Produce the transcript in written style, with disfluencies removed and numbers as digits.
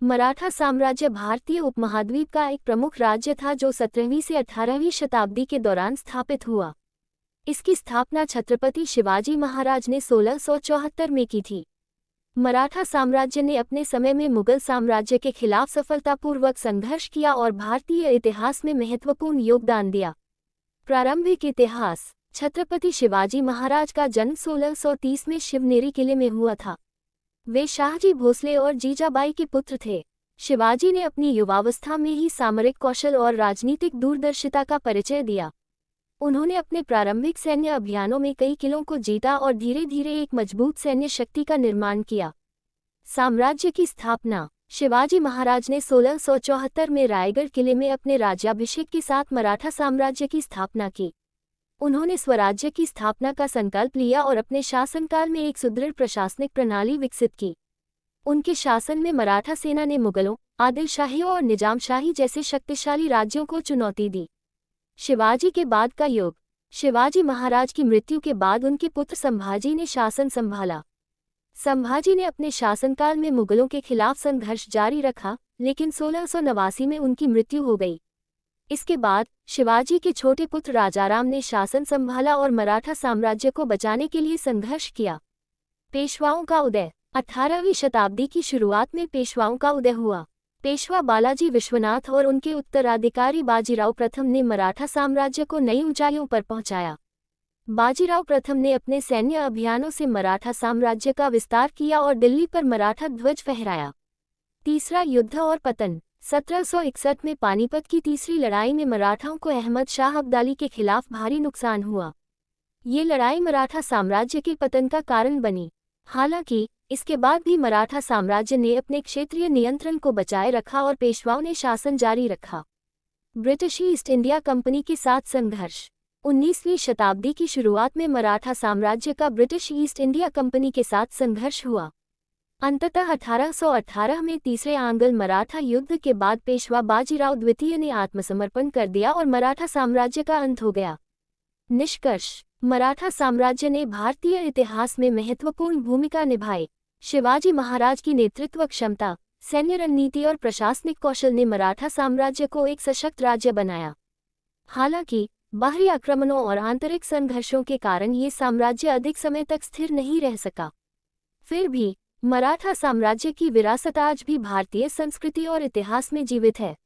मराठा साम्राज्य भारतीय उपमहाद्वीप का एक प्रमुख राज्य था जो 17वीं से 18वीं शताब्दी के दौरान स्थापित हुआ। इसकी स्थापना छत्रपति शिवाजी महाराज ने 1674 में की थी। मराठा साम्राज्य ने अपने समय में मुगल साम्राज्य के खिलाफ सफलतापूर्वक संघर्ष किया और भारतीय इतिहास में महत्वपूर्ण योगदान दिया। प्रारंभिक इतिहास। छत्रपति शिवाजी महाराज का जन्म 1630 में शिवनेरी किले में हुआ था। वे शाहजी भोसले और जीजाबाई के पुत्र थे। शिवाजी ने अपनी युवावस्था में ही सामरिक कौशल और राजनीतिक दूरदर्शिता का परिचय दिया। उन्होंने अपने प्रारंभिक सैन्य अभियानों में कई किलों को जीता और धीरे धीरे एक मजबूत सैन्य शक्ति का निर्माण किया। साम्राज्य की स्थापना। शिवाजी महाराज ने 1674 में रायगढ़ किले में अपने राज्याभिषेक के साथ मराठा साम्राज्य की स्थापना की। उन्होंने स्वराज्य की स्थापना का संकल्प लिया और अपने शासनकाल में एक सुदृढ़ प्रशासनिक प्रणाली विकसित की। उनके शासन में मराठा सेना ने मुगलों, आदिलशाहियों और निजामशाही जैसे शक्तिशाली राज्यों को चुनौती दी। शिवाजी के बाद का युग। शिवाजी महाराज की मृत्यु के बाद उनके पुत्र संभाजी ने शासन संभाला। संभाजी ने अपने शासनकाल में मुगलों के खिलाफ संघर्ष जारी रखा, लेकिन 1689 में उनकी मृत्यु हो गई। इसके बाद शिवाजी के छोटे पुत्र राजाराम ने शासन संभाला और मराठा साम्राज्य को बचाने के लिए संघर्ष किया। पेशवाओं का उदय। 18वीं शताब्दी की शुरुआत में पेशवाओं का उदय हुआ। पेशवा बालाजी विश्वनाथ और उनके उत्तराधिकारी बाजीराव प्रथम ने मराठा साम्राज्य को नई ऊंचाइयों पर पहुंचाया। बाजीराव प्रथम ने अपने सैन्य अभियानों से मराठा साम्राज्य का विस्तार किया और दिल्ली पर मराठा ध्वज फहराया। तीसरा युद्ध और पतन। 1761 में पानीपत की तीसरी लड़ाई में मराठाओं को अहमद शाह अब्दाली के खिलाफ भारी नुकसान हुआ। ये लड़ाई मराठा साम्राज्य के पतन का कारण बनी। हालांकि इसके बाद भी मराठा साम्राज्य ने अपने क्षेत्रीय नियंत्रण को बचाए रखा और पेशवाओं ने शासन जारी रखा। ब्रिटिश ईस्ट इंडिया कंपनी के साथ संघर्ष। 19वीं शताब्दी की शुरुआत में मराठा साम्राज्य का ब्रिटिश ईस्ट इंडिया कंपनी के साथ संघर्ष हुआ। अंततः 1818 में तीसरे आंग्ल मराठा युद्ध के बाद पेशवा बाजीराव द्वितीय ने आत्मसमर्पण कर दिया और मराठा साम्राज्य का अंत हो गया। निष्कर्ष। मराठा साम्राज्य ने भारतीय इतिहास में महत्वपूर्ण भूमिका निभाई। शिवाजी महाराज की नेतृत्व क्षमता, सैन्य रणनीति और प्रशासनिक कौशल ने मराठा साम्राज्य को एक सशक्त राज्य बनाया। हालांकि बाहरी आक्रमणों और आंतरिक संघर्षों के कारण ये साम्राज्य अधिक समय तक स्थिर नहीं रह सका। फिर भी मराठा साम्राज्य की विरासत आज भी भारतीय संस्कृति और इतिहास में जीवित है।